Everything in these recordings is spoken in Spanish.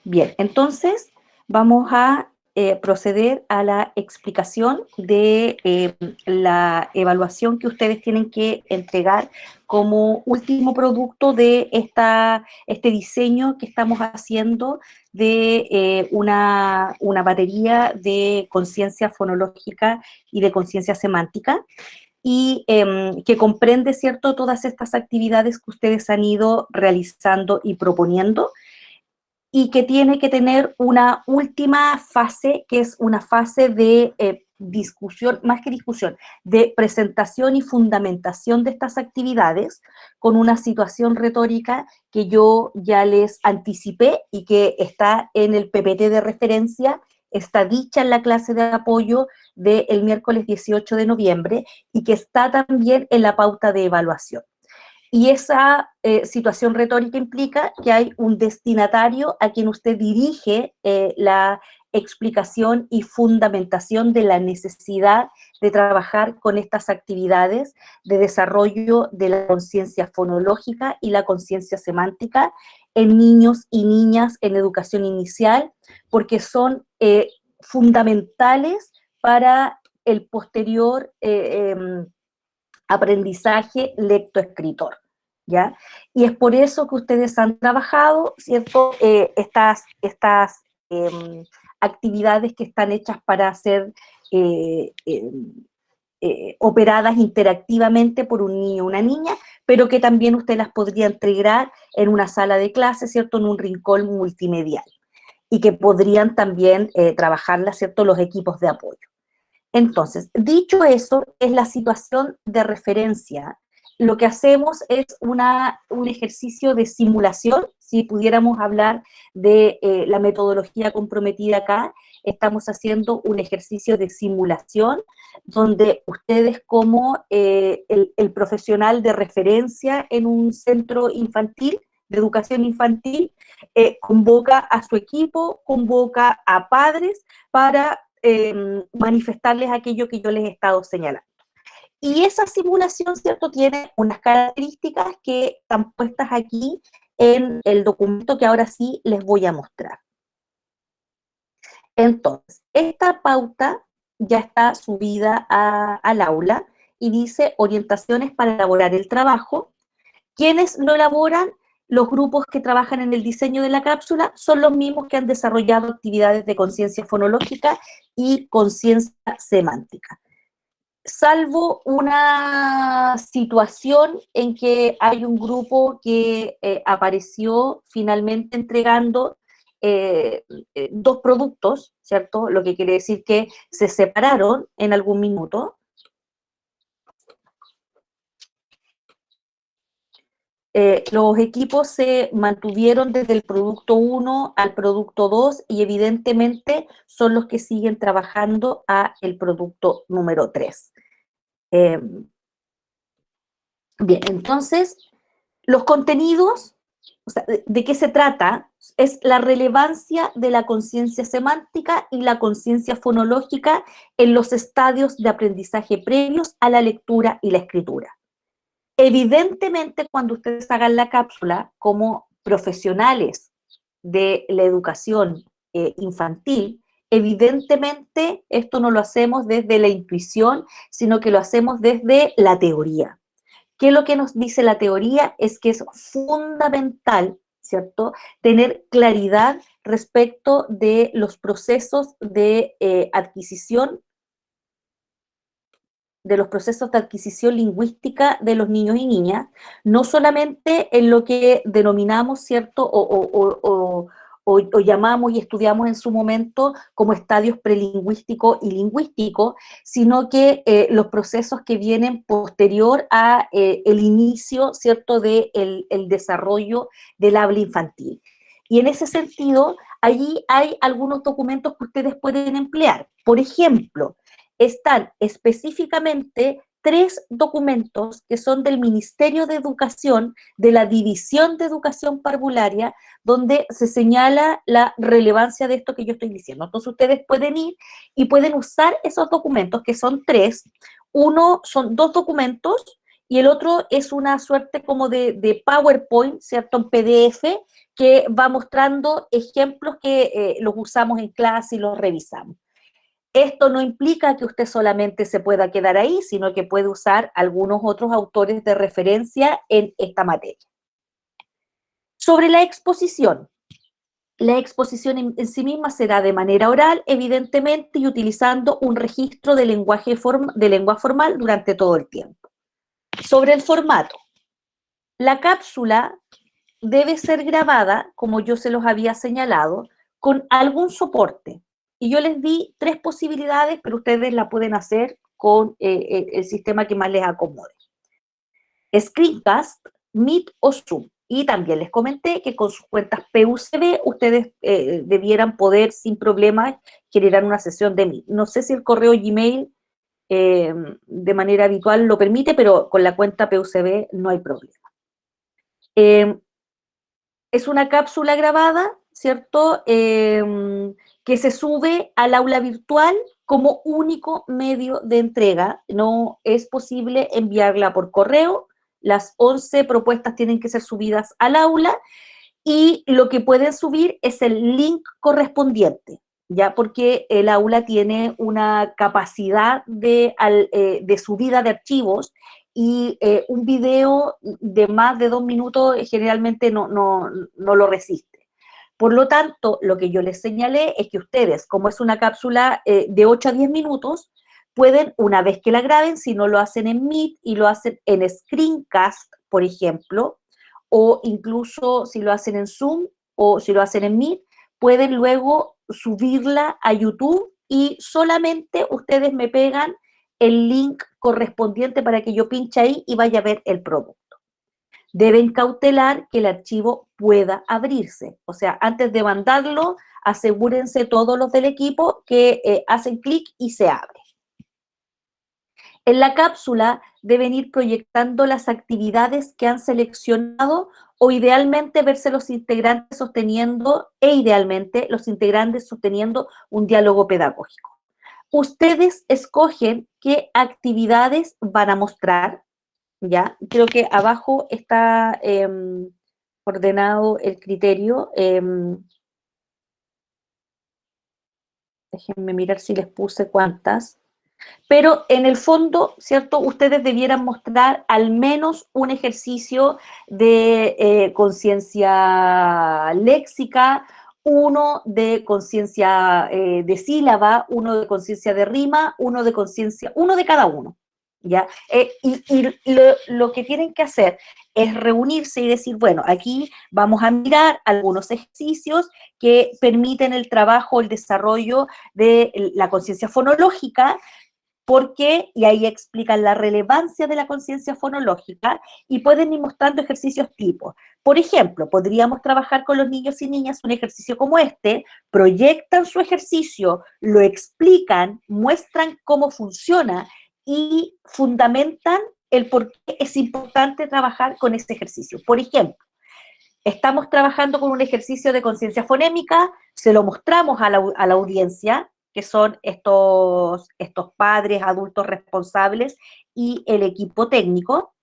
Bien, entonces vamos a proceder a la explicación de la evaluación que ustedes tienen que entregar como último producto de este diseño que estamos haciendo de una batería de conciencia fonológica y de conciencia semántica, y que comprende, ¿cierto?, todas estas actividades que ustedes han ido realizando y proponiendo, y que tiene que tener una última fase, que es una fase de discusión, más que discusión, de presentación y fundamentación de estas actividades, con una situación retórica que yo ya les anticipé y que está en el PPT de referencia, está dicha en la clase de apoyo del miércoles 18 de noviembre y que está también en la pauta de evaluación. Y esa situación retórica implica que hay un destinatario a quien usted dirige la explicación y fundamentación de la necesidad de trabajar con estas actividades de desarrollo de la conciencia fonológica y la conciencia semántica en niños y niñas en educación inicial, porque son fundamentales para el posterior aprendizaje lectoescritor, ¿ya? Y es por eso que ustedes han trabajado, ¿cierto?, estas actividades que están hechas para ser eh, eh, operadas interactivamente por un niño o una niña, pero que también usted las podría integrar en una sala de clase, ¿cierto?, en un rincón multimedial, y que podrían también trabajarlas, ¿cierto?, los equipos de apoyo. Entonces, dicho eso, es la situación de referencia. Lo que hacemos es un ejercicio de simulación. Si pudiéramos hablar de la metodología comprometida acá, estamos haciendo un ejercicio de simulación donde ustedes, como el profesional de referencia en un centro infantil, de educación infantil, convoca a su equipo, convoca a padres para manifestarles aquello que yo les he estado señalando. Y esa simulación, ¿cierto?, tiene unas características que están puestas aquí en el documento que ahora sí les voy a mostrar. Entonces, esta pauta ya está subida al aula y dice orientaciones para elaborar el trabajo. ¿Quiénes lo elaboran? Los grupos que trabajan en el diseño de la cápsula son los mismos que han desarrollado actividades de conciencia fonológica y conciencia semántica. Salvo una situación en que hay un grupo que apareció finalmente entregando dos productos, ¿cierto? Lo que quiere decir que se separaron en algún minuto. Los equipos se mantuvieron desde el producto 1 al producto 2 y evidentemente son los que siguen trabajando a el producto número 3. Bien, entonces, los contenidos, o sea, ¿de qué se trata? Es la relevancia de la conciencia semántica y la conciencia fonológica en los estadios de aprendizaje previos a la lectura y la escritura. Evidentemente, cuando ustedes hagan la cápsula como profesionales de la educación infantil, evidentemente esto no lo hacemos desde la intuición, sino que lo hacemos desde la teoría. ¿Qué es lo que nos dice la teoría? Es que es fundamental, ¿cierto?, tener claridad respecto de los procesos de adquisición lingüística de los niños y niñas, no solamente en lo que denominamos, ¿cierto?, o llamamos y estudiamos en su momento como estadios prelingüístico y lingüístico, sino que los procesos que vienen posterior a el inicio, ¿cierto?, del el desarrollo del habla infantil. Y en ese sentido, allí hay algunos documentos que ustedes pueden emplear. Por ejemplo, están específicamente 3 documentos que son del Ministerio de Educación, de la División de Educación Parvularia, donde se señala la relevancia de esto que yo estoy diciendo. Entonces ustedes pueden ir y pueden usar esos documentos, que son 3. Uno son 2 documentos y el otro es una suerte como de PowerPoint, ¿cierto? En PDF, que va mostrando ejemplos que los usamos en clase y los revisamos. Esto no implica que usted solamente se pueda quedar ahí, sino que puede usar algunos otros autores de referencia en esta materia. Sobre la exposición en sí misma será de manera oral, evidentemente, y utilizando un registro de lengua formal durante todo el tiempo. Sobre el formato, la cápsula debe ser grabada, como yo se los había señalado, con algún soporte. Y yo les di 3 posibilidades, pero ustedes la pueden hacer con el sistema que más les acomode. Screencast, Meet o Zoom. Y también les comenté que con sus cuentas PUCB ustedes debieran poder sin problemas generar una sesión de Meet. No sé si el correo Gmail de manera habitual lo permite, pero con la cuenta PUCB no hay problema. Es una cápsula grabada, ¿cierto? Que se sube al aula virtual como único medio de entrega. No es posible enviarla por correo. Las 11 propuestas tienen que ser subidas al aula y lo que pueden subir es el link correspondiente, ¿ya? Porque el aula tiene una capacidad de subida de archivos y un video de más de 2 minutos generalmente no lo resiste. Por lo tanto, lo que yo les señalé es que ustedes, como es una cápsula de 8 a 10 minutos, pueden, una vez que la graben, si no lo hacen en Meet y lo hacen en Screencast, por ejemplo, o incluso si lo hacen en Zoom o si lo hacen en Meet, pueden luego subirla a YouTube y solamente ustedes me pegan el link correspondiente para que yo pinche ahí y vaya a ver el producto. Deben cautelar que el archivo pueda abrirse. O sea, antes de mandarlo, asegúrense todos los del equipo que hacen clic y se abre. En la cápsula deben ir proyectando las actividades que han seleccionado o idealmente verse los integrantes sosteniendo un diálogo pedagógico. Ustedes escogen qué actividades van a mostrar, ¿ya? Creo que abajo está ordenado el criterio. Déjenme mirar si les puse cuántas. Pero en el fondo, ¿cierto? Ustedes debieran mostrar al menos un ejercicio de conciencia léxica, uno de conciencia de sílaba, uno de conciencia de rima, uno de conciencia, uno de cada uno, ¿ya? Y lo que tienen que hacer es reunirse y decir, bueno, aquí vamos a mirar algunos ejercicios que permiten el trabajo, el desarrollo de la conciencia fonológica, porque, y ahí explican la relevancia de la conciencia fonológica y pueden ir mostrando ejercicios tipo. Por ejemplo, podríamos trabajar con los niños y niñas un ejercicio como este, proyectan su ejercicio, lo explican, muestran cómo funciona y fundamentan el por qué es importante trabajar con ese ejercicio. Por ejemplo, estamos trabajando con un ejercicio de conciencia fonémica, se lo mostramos a la audiencia, que son estos padres, adultos responsables y el equipo técnico.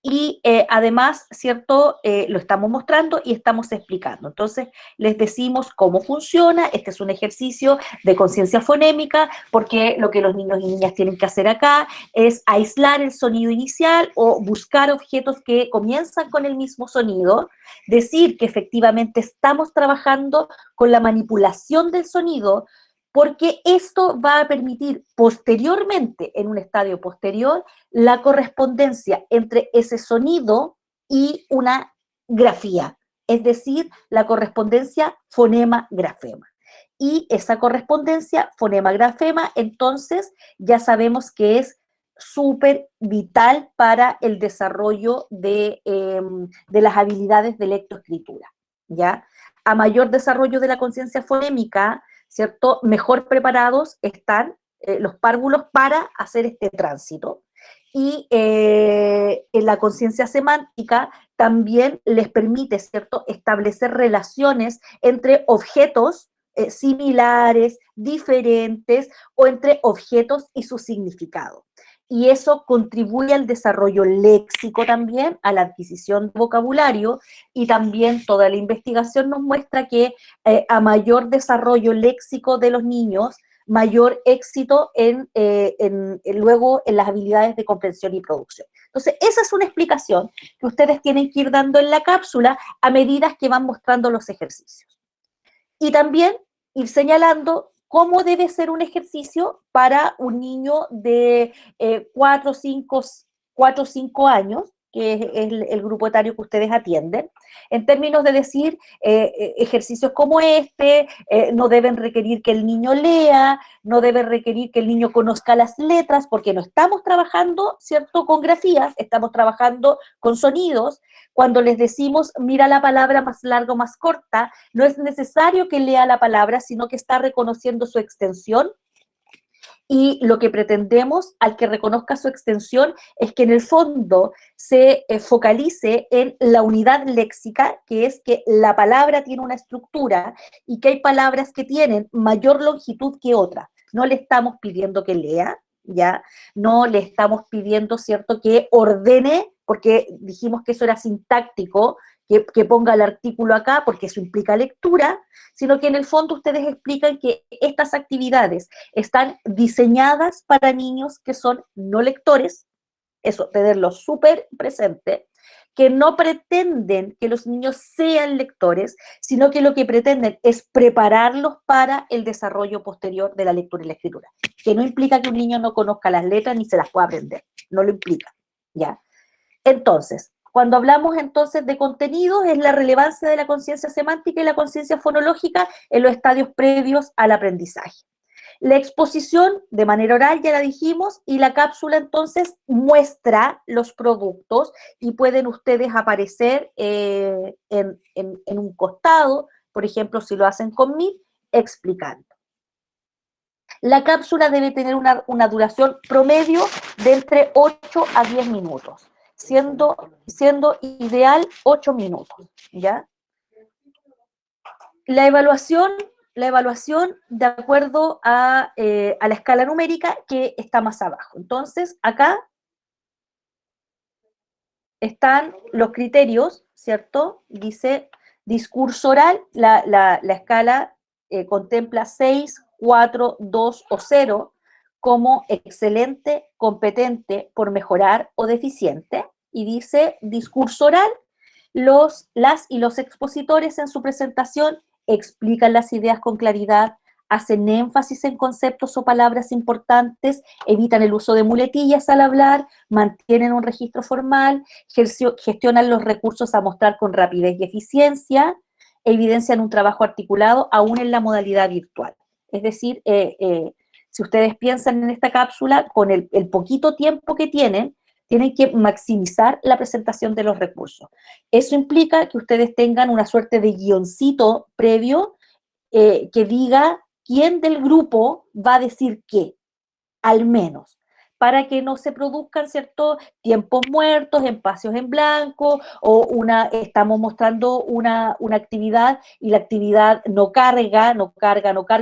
Y además, ¿cierto? Lo estamos mostrando y estamos explicando. Entonces, les decimos cómo funciona. Este es un ejercicio de conciencia fonémica, porque lo que los niños y niñas tienen que hacer acá es aislar el sonido inicial o buscar objetos que comienzan con el mismo sonido, decir que efectivamente estamos trabajando con la manipulación del sonido, porque esto va a permitir posteriormente, en un estadio posterior, la correspondencia entre ese sonido y una grafía, es decir, la correspondencia fonema-grafema. Y esa correspondencia fonema-grafema, entonces, ya sabemos que es súper vital para el desarrollo de las habilidades de lectoescritura, ¿ya? A mayor desarrollo de la conciencia fonémica, ¿cierto? Mejor preparados están los párvulos para hacer este tránsito. Y en la conciencia semántica también les permite, ¿cierto?, establecer relaciones entre objetos similares, diferentes, o entre objetos y su significado. y eso contribuye al desarrollo léxico también, a la adquisición de vocabulario, y también toda la investigación nos muestra que a mayor desarrollo léxico de los niños, mayor éxito luego en las habilidades de comprensión y producción. Entonces, esa es una explicación que ustedes tienen que ir dando en la cápsula a medida que van mostrando los ejercicios. Y también ir señalando cómo debe ser un ejercicio para un niño de 4 o 5 años, que es el grupo etario que ustedes atienden, en términos de decir, ejercicios como este no deben requerir que el niño lea, no deben requerir que el niño conozca las letras, porque no estamos trabajando, ¿cierto?, con grafías, estamos trabajando con sonidos. Cuando les decimos, mira la palabra más larga o más corta, no es necesario que lea la palabra, sino que está reconociendo su extensión, y lo que pretendemos al que reconozca su extensión es que en el fondo se focalice en la unidad léxica, que es que la palabra tiene una estructura y que hay palabras que tienen mayor longitud que otras. No le estamos pidiendo que lea, ¿ya? No le estamos pidiendo, ¿cierto?, que ordene, porque dijimos que eso era sintáctico, que ponga el artículo acá, porque eso implica lectura, sino que en el fondo ustedes explican que estas actividades están diseñadas para niños que son no lectores, eso, tenerlo súper presente, que no pretenden que los niños sean lectores, sino que lo que pretenden es prepararlos para el desarrollo posterior de la lectura y la escritura, que no implica que un niño no conozca las letras ni se las pueda aprender, no lo implica, ¿ya? Entonces, cuando hablamos entonces de contenidos, es la relevancia de la conciencia semántica y la conciencia fonológica en los estadios previos al aprendizaje. La exposición de manera oral, ya la dijimos, y la cápsula entonces muestra los productos y pueden ustedes aparecer en un costado, por ejemplo, si lo hacen conmigo, explicando. La cápsula debe tener una duración promedio de entre 8 a 10 minutos, siendo ideal 8 minutos, ¿ya? La evaluación de acuerdo a la escala numérica que está más abajo. Entonces, acá están los criterios, ¿cierto? Dice discurso oral, la escala contempla 6, 4, 2 o 0 como excelente, competente, por mejorar o deficiente. Y dice discurso oral, las y los expositores en su presentación explican las ideas con claridad, hacen énfasis en conceptos o palabras importantes, evitan el uso de muletillas al hablar, mantienen un registro formal, gestionan los recursos a mostrar con rapidez y eficiencia, evidencian un trabajo articulado aún en la modalidad virtual. Es decir, si ustedes piensan en esta cápsula, con el poquito tiempo que tienen que maximizar la presentación de los recursos. Eso implica que ustedes tengan una suerte de guioncito previo que diga quién del grupo va a decir qué, al menos, para que no se produzcan ciertos tiempos muertos, espacios en blanco, o estamos mostrando una actividad y la actividad no carga,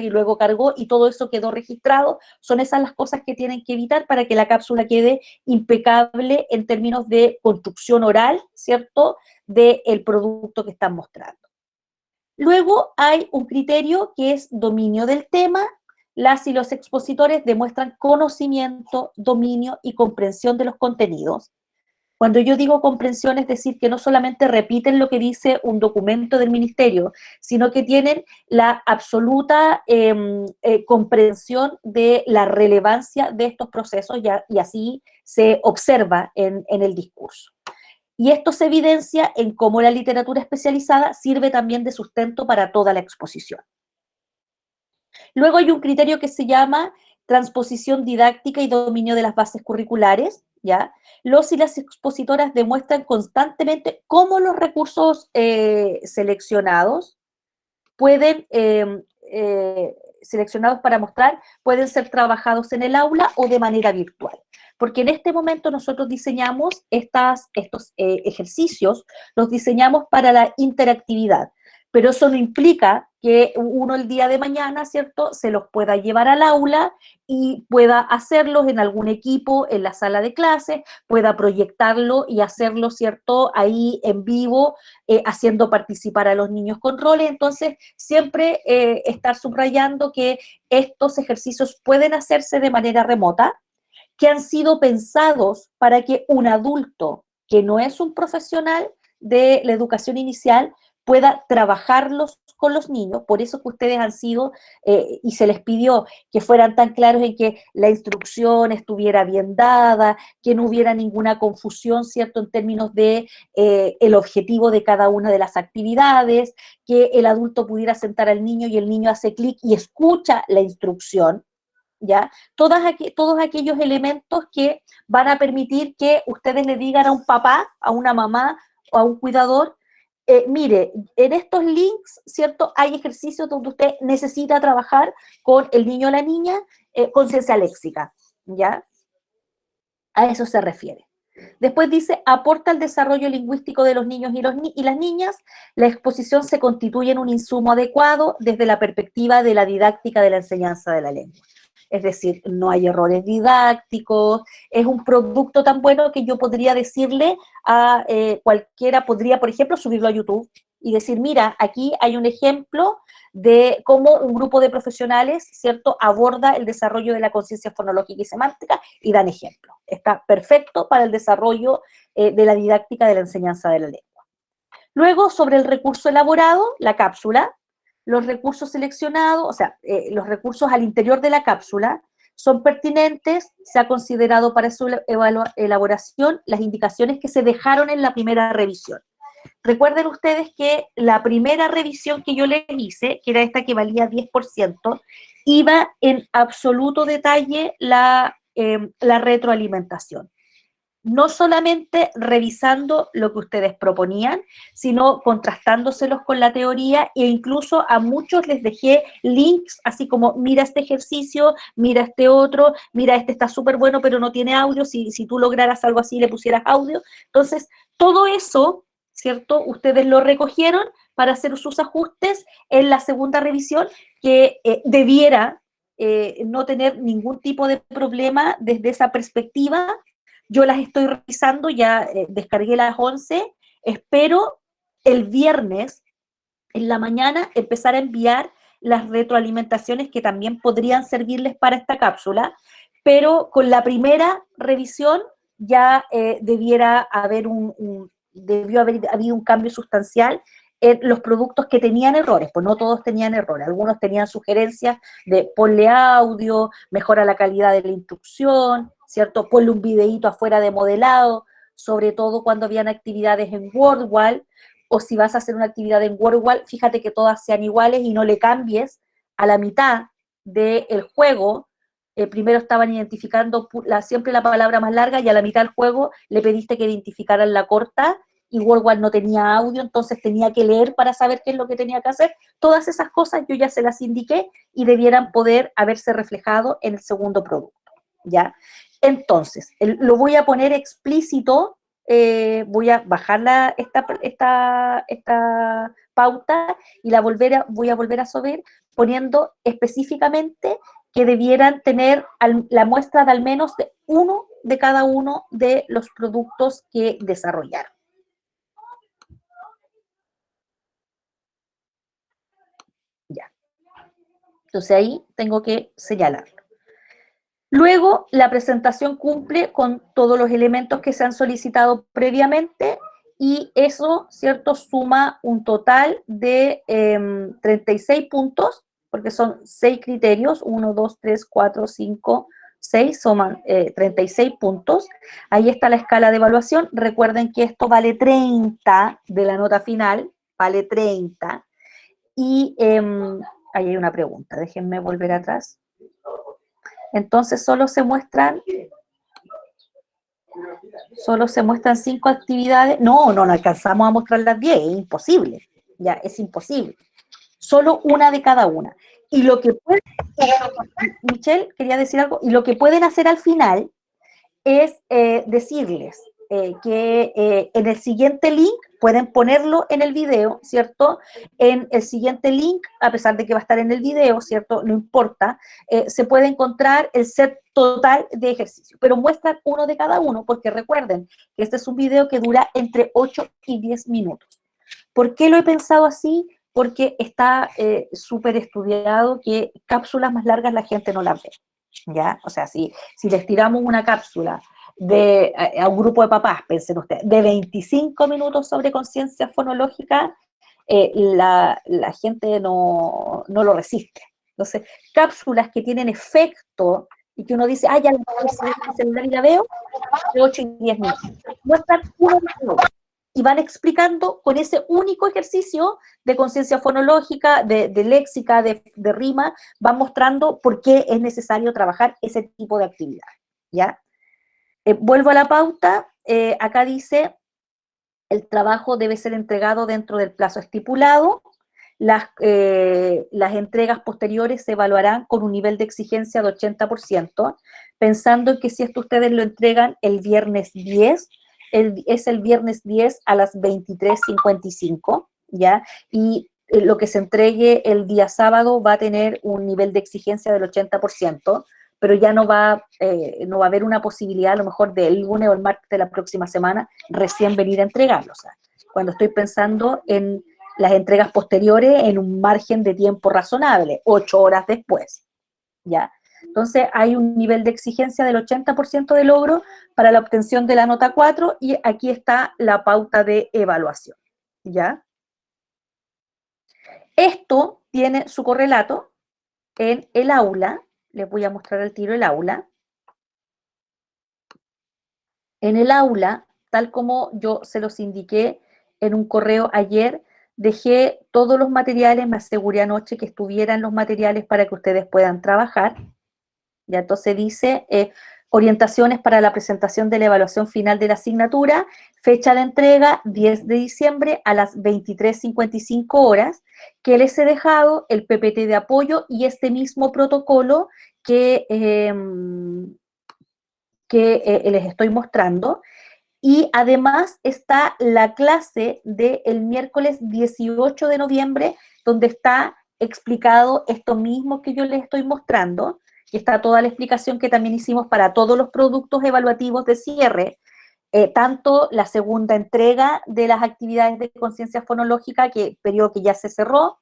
y luego cargó y todo eso quedó registrado. Son esas las cosas que tienen que evitar para que la cápsula quede impecable en términos de construcción oral, ¿cierto?, del producto que están mostrando. Luego hay un criterio que es dominio del tema. Las y los expositores demuestran conocimiento, dominio y comprensión de los contenidos. Cuando yo digo comprensión, es decir, que no solamente repiten lo que dice un documento del ministerio, sino que tienen la absoluta comprensión de la relevancia de estos procesos, y así se observa en el discurso. Y esto se evidencia en cómo la literatura especializada sirve también de sustento para toda la exposición. Luego hay un criterio que se llama transposición didáctica y dominio de las bases curriculares, ¿ya? Los y las expositoras demuestran constantemente cómo los recursos seleccionados seleccionados para mostrar, pueden ser trabajados en el aula o de manera virtual. Porque en este momento nosotros diseñamos estos ejercicios, los diseñamos para la interactividad, pero eso no implica que uno el día de mañana, ¿cierto?, se los pueda llevar al aula y pueda hacerlos en algún equipo en la sala de clases, pueda proyectarlo y hacerlo, ¿cierto?, ahí en vivo, haciendo participar a los niños con roles. Entonces, siempre estar subrayando que estos ejercicios pueden hacerse de manera remota, que han sido pensados para que un adulto que no es un profesional de la educación inicial pueda trabajarlos con los niños. Por eso que ustedes han sido, y se les pidió que fueran tan claros en que la instrucción estuviera bien dada, que no hubiera ninguna confusión, ¿cierto?, en términos de el objetivo de cada una de las actividades, que el adulto pudiera sentar al niño y el niño hace clic y escucha la instrucción, ¿ya? Todos aquellos elementos que van a permitir que ustedes le digan a un papá, a una mamá o a un cuidador, mire, en estos links, ¿cierto?, hay ejercicios donde usted necesita trabajar con el niño o la niña, conciencia léxica, ¿ya? A eso se refiere. Después dice, aporta al desarrollo lingüístico de los niños y las niñas. La exposición se constituye en un insumo adecuado desde la perspectiva de la didáctica de la enseñanza de la lengua. Es decir, no hay errores didácticos, es un producto tan bueno que yo podría decirle a cualquiera, podría, por ejemplo, subirlo a YouTube y decir, mira, aquí hay un ejemplo de cómo un grupo de profesionales, ¿cierto?, aborda el desarrollo de la conciencia fonológica y semántica y dan ejemplo. Está perfecto para el desarrollo de la didáctica de la enseñanza de la lengua. Luego, sobre el recurso elaborado, la cápsula, los recursos seleccionados, o sea, los recursos al interior de la cápsula son pertinentes, se ha considerado para su elaboración las indicaciones que se dejaron en la primera revisión. Recuerden ustedes que la primera revisión que yo les hice, que era esta que valía 10%, iba en absoluto detalle la retroalimentación. No solamente revisando lo que ustedes proponían, sino contrastándoselos con la teoría, e incluso a muchos les dejé links, así como, mira este ejercicio, mira este otro, mira este está súper bueno, pero no tiene audio, si tú lograras algo así, le pusieras audio. Entonces, todo eso, ¿cierto?, ustedes lo recogieron para hacer sus ajustes en la segunda revisión, que debiera no tener ningún tipo de problema desde esa perspectiva. Yo las estoy revisando, ya descargué las 11, espero el viernes en la mañana empezar a enviar las retroalimentaciones que también podrían servirles para esta cápsula, pero con la primera revisión ya debió haber habido un cambio sustancial en los productos que tenían errores, pues no todos tenían errores, algunos tenían sugerencias de ponle audio, mejora la calidad de la instrucción, ¿cierto? Ponle un videíto afuera de modelado, sobre todo cuando habían actividades en WordWall, o si vas a hacer una actividad en WordWall, fíjate que todas sean iguales y no le cambies a la mitad del juego. Primero estaban identificando siempre la palabra más larga y a la mitad del juego le pediste que identificaran la corta y WordWall no tenía audio, entonces tenía que leer para saber qué es lo que tenía que hacer. Todas esas cosas yo ya se las indiqué y debieran poder haberse reflejado en el segundo producto, ¿ya? Entonces, lo voy a poner explícito, voy a bajar esta pauta y voy a volver a subir poniendo específicamente que debieran tener la muestra de al menos de uno de cada uno de los productos que desarrollaron. Ya. Entonces ahí tengo que señalarlo. Luego, la presentación cumple con todos los elementos que se han solicitado previamente y eso, ¿cierto?, suma un total de 36 puntos, porque son 6 criterios, 1, 2, 3, 4, 5, 6, suman 36 puntos. Ahí está la escala de evaluación. Recuerden que esto vale 30 de la nota final, vale 30. Y ahí hay una pregunta, déjenme volver atrás. Entonces solo se muestran 5 actividades. No alcanzamos a mostrar las 10, es imposible, ya, es imposible. Solo una de cada una. Y lo que pueden, Michelle, quería decir algo, y lo que pueden hacer al final es decirles, en el siguiente link, pueden ponerlo en el video, ¿cierto? En el siguiente link, a pesar de que va a estar en el video, ¿cierto? No importa, se puede encontrar el set total de ejercicios, pero muestran uno de cada uno, porque recuerden que este es un video que dura entre 8 y 10 minutos. ¿Por qué lo he pensado así? Porque está súper estudiado que cápsulas más largas la gente no las ve, ¿ya? O sea, si les tiramos una cápsula a un grupo de papás, piensen ustedes, de 25 minutos sobre conciencia fonológica, la gente no lo resiste. Entonces, cápsulas que tienen efecto y que uno dice, ya la voy a en el celular y la veo, de 8 y 10 minutos. Muestran uno de uno y van explicando con ese único ejercicio de conciencia fonológica, de léxica, de rima, van mostrando por qué es necesario trabajar ese tipo de actividad, ¿ya? Vuelvo a la pauta, acá dice, el trabajo debe ser entregado dentro del plazo estipulado, las entregas posteriores se evaluarán con un nivel de exigencia de 80%, pensando que si esto ustedes lo entregan el viernes 10, es el viernes 10 a las 23:55, ¿ya? Y lo que se entregue el día sábado va a tener un nivel de exigencia del 80%, pero ya no va a haber una posibilidad a lo mejor del lunes o el martes de la próxima semana recién venir a entregarlo. O sea, cuando estoy pensando en las entregas posteriores en un margen de tiempo razonable, 8 horas después, ¿ya? Entonces hay un nivel de exigencia del 80% de logro para la obtención de la nota 4 y aquí está la pauta de evaluación, ¿ya? Esto tiene su correlato en el aula, les voy a mostrar al tiro el aula. En el aula, tal como yo se los indiqué en un correo ayer, dejé todos los materiales, me aseguré anoche que estuvieran los materiales para que ustedes puedan trabajar. Ya entonces dice, orientaciones para la presentación de la evaluación final de la asignatura, fecha de entrega 10 de diciembre a las 23:55 horas, que les he dejado el PPT de apoyo y este mismo protocolo que les estoy mostrando. Y además está la clase del miércoles 18 de noviembre, donde está explicado esto mismo que yo les estoy mostrando, y está toda la explicación que también hicimos para todos los productos evaluativos de cierre, tanto la segunda entrega de las actividades de conciencia fonológica, periodo que ya se cerró,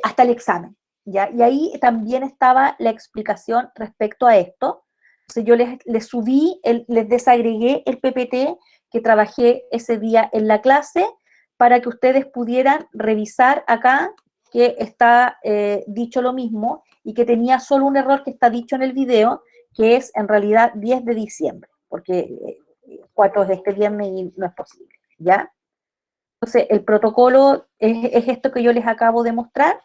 hasta el examen, ¿ya? Y ahí también estaba la explicación respecto a esto. Entonces yo les subí, les desagregué el PPT que trabajé ese día en la clase para que ustedes pudieran revisar acá que está dicho lo mismo y que tenía solo un error que está dicho en el video, que es en realidad 10 de diciembre, porque 4 es de este viernes y no es posible, ¿ya? Entonces, el protocolo es esto que yo les acabo de mostrar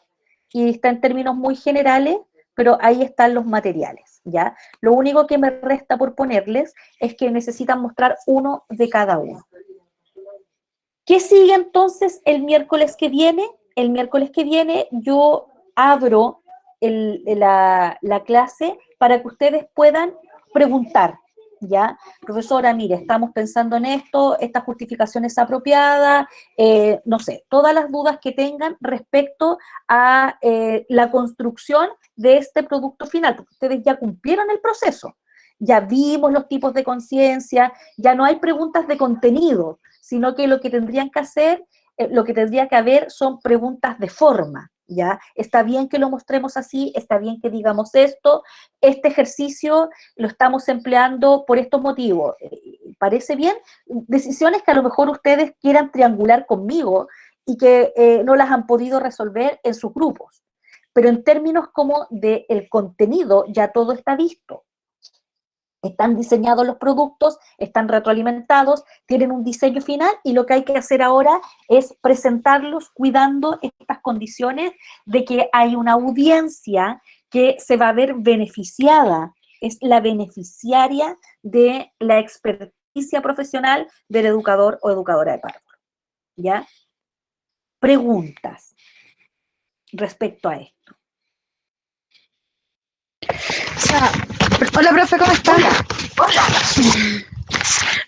y está en términos muy generales, pero ahí están los materiales, ¿ya? Lo único que me resta por ponerles es que necesitan mostrar uno de cada uno. ¿Qué sigue entonces el miércoles que viene? El miércoles que viene yo abro la clase para que ustedes puedan preguntar, ¿ya? Profesora, mire, estamos pensando en esto, esta justificación es apropiada, no sé, todas las dudas que tengan respecto a la construcción de este producto final, porque ustedes ya cumplieron el proceso, ya vimos los tipos de conciencia, ya no hay preguntas de contenido, sino que lo que tendrían que hacer, lo que tendría que haber son preguntas de forma, ¿ya? Está bien que lo mostremos así, está bien que digamos esto, este ejercicio lo estamos empleando por estos motivos, ¿parece bien? Decisiones que a lo mejor ustedes quieran triangular conmigo y que no las han podido resolver en sus grupos, pero en términos como del contenido ya todo está visto. Están diseñados los productos, están retroalimentados, tienen un diseño final y lo que hay que hacer ahora es presentarlos cuidando estas condiciones de que hay una audiencia que se va a ver beneficiada, es la beneficiaria de la experticia profesional del educador o educadora de párvulo, ¿ya? Preguntas respecto a esto. O sea, hola, profe, ¿cómo está? Hola.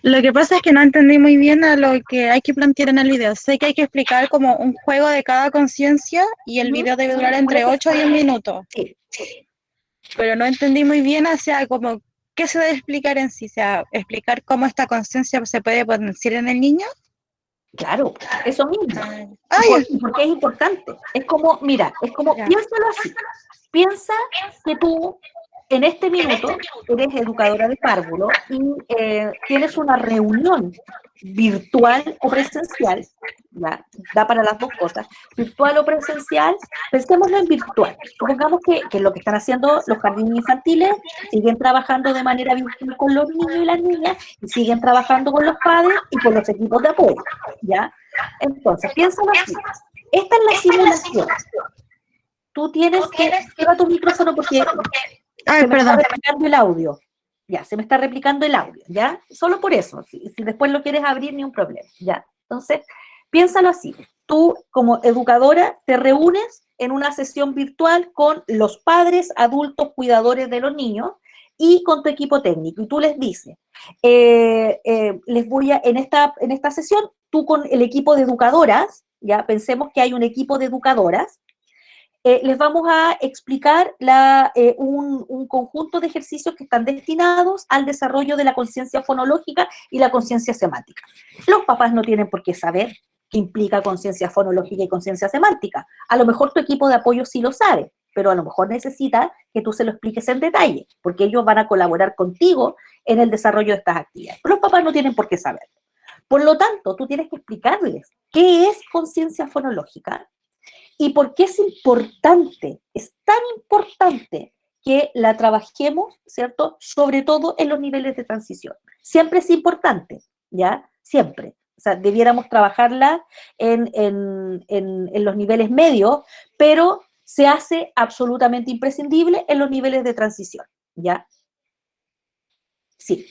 Lo que pasa es que no entendí muy bien a lo que hay que plantear en el video. Sé que hay que explicar como un juego de cada conciencia y el Ujú. video debe durar Una entre 8 a 10 ejecución. minutos. Sí, Pero no entendí muy bien hacia como qué se debe explicar en sí, o sea, explicar cómo esta conciencia se puede potenciar en el niño. claro, eso mismo. Ah, ya, Y por qué es importante? Es como, mira, es como, ya. piénsalo así. Piensa que tú en este minuto eres educadora de párvulo y tienes una reunión virtual o presencial, ¿ya? Da para las dos cosas, virtual o presencial, pensémoslo en virtual. Supongamos que lo que están haciendo los jardines infantiles, siguen trabajando de manera virtual con los niños y las niñas y siguen trabajando con los padres y con los equipos de apoyo, ¿ya? Entonces, piénsalo así. Esta es la simulación. Tú tienes que, cierra tu micrófono porque Ay, se me está perdón. replicando el audio. Ya, se me está replicando el audio, ¿ya? Solo por eso. Si después lo quieres abrir, ni un problema, ¿ya? Entonces, piénsalo así. Tú, como educadora, te reúnes en una sesión virtual con los padres, adultos, cuidadores de los niños y con tu equipo técnico. Y tú les dices, les voy a, en esta sesión, tú con el equipo de educadoras, ya pensemos que hay un equipo de educadoras, les vamos a explicar un conjunto de ejercicios que están destinados al desarrollo de la conciencia fonológica y la conciencia semántica. Los papás no tienen por qué saber qué implica conciencia fonológica y conciencia semántica. A lo mejor tu equipo de apoyo sí lo sabe, pero a lo mejor necesita que tú se lo expliques en detalle, porque ellos van a colaborar contigo en el desarrollo de estas actividades. Pero los papás no tienen por qué saber. Por lo tanto, tú tienes que explicarles qué es conciencia fonológica, y por qué es tan importante que la trabajemos, ¿cierto? Sobre todo en los niveles de transición. Siempre es importante, ¿ya? Siempre. O sea, debiéramos trabajarla en los niveles medios, pero se hace absolutamente imprescindible en los niveles de transición, ¿ya? Sí.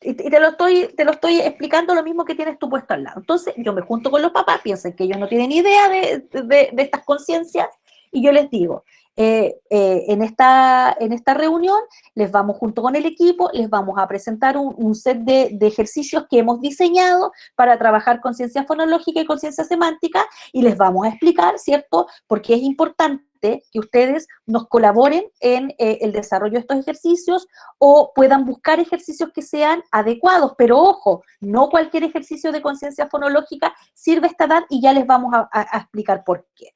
Y te lo estoy explicando lo mismo que tienes tú puesto al lado. Entonces, yo me junto con los papás, piensan que ellos no tienen idea de estas conciencias, y yo les digo, en esta reunión les vamos junto con el equipo, les vamos a presentar un set de ejercicios que hemos diseñado para trabajar conciencia fonológica y conciencia semántica, y les vamos a explicar, ¿cierto?, por qué es importante que ustedes nos colaboren en el desarrollo de estos ejercicios o puedan buscar ejercicios que sean adecuados, pero ojo, no cualquier ejercicio de conciencia fonológica sirve a esta edad y ya les vamos a explicar por qué.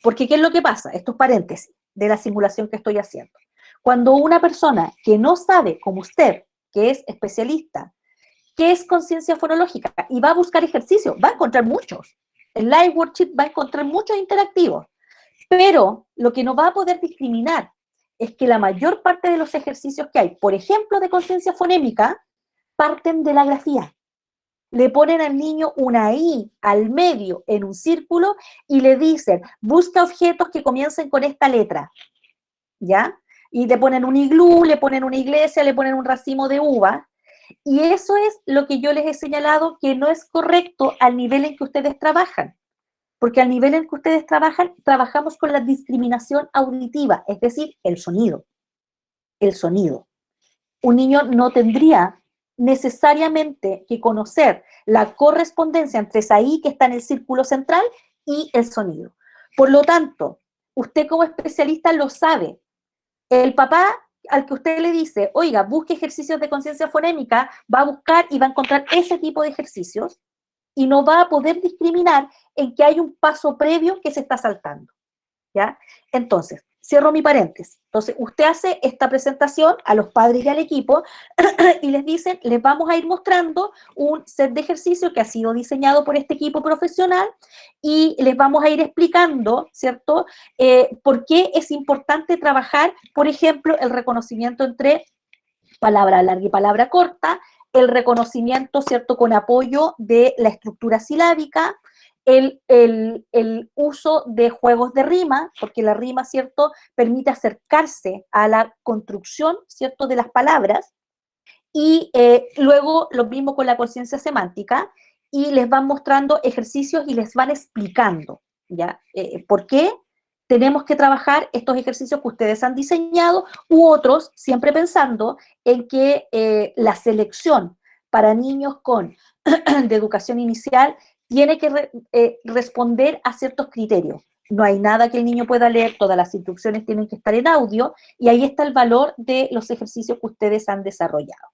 Porque ¿qué es lo que pasa? Estos paréntesis de la simulación que estoy haciendo. Cuando una persona que no sabe, como usted, que es especialista, qué es conciencia fonológica y va a buscar ejercicios, va a encontrar muchos. El live worksheet va a encontrar muchos interactivos, pero lo que no va a poder discriminar es que la mayor parte de los ejercicios que hay, por ejemplo, de conciencia fonémica, parten de la grafía. Le ponen al niño una I al medio en un círculo y le dicen, busca objetos que comiencen con esta letra, ¿ya? Y le ponen un iglú, le ponen una iglesia, le ponen un racimo de uva. Y eso es lo que yo les he señalado que no es correcto al nivel en que ustedes trabajan. Porque al nivel en que ustedes trabajan, trabajamos con la discriminación auditiva, es decir, el sonido. El sonido. Un niño no tendría necesariamente que conocer la correspondencia entre esa I que está en el círculo central y el sonido. Por lo tanto, usted como especialista lo sabe. El papá al que usted le dice, oiga, busque ejercicios de conciencia fonémica, va a buscar y va a encontrar ese tipo de ejercicios y no va a poder discriminar en que hay un paso previo que se está saltando, ¿ya? Entonces, cierro mi paréntesis. Entonces, usted hace esta presentación a los padres y al equipo y les dicen, les vamos a ir mostrando un set de ejercicios que ha sido diseñado por este equipo profesional y les vamos a ir explicando, ¿cierto?, por qué es importante trabajar, por ejemplo, el reconocimiento entre palabra larga y palabra corta, el reconocimiento, ¿cierto?, con apoyo de la estructura silábica, el uso de juegos de rima, porque la rima, ¿cierto?, permite acercarse a la construcción, ¿cierto?, de las palabras, y luego lo mismo con la conciencia semántica, y les van mostrando ejercicios y les van explicando, ¿ya? ¿Por qué tenemos que trabajar estos ejercicios que ustedes han diseñado u otros, siempre pensando en que la selección para niños con de educación inicial tiene que responder a ciertos criterios. No hay nada que el niño pueda leer, todas las instrucciones tienen que estar en audio, y ahí está el valor de los ejercicios que ustedes han desarrollado.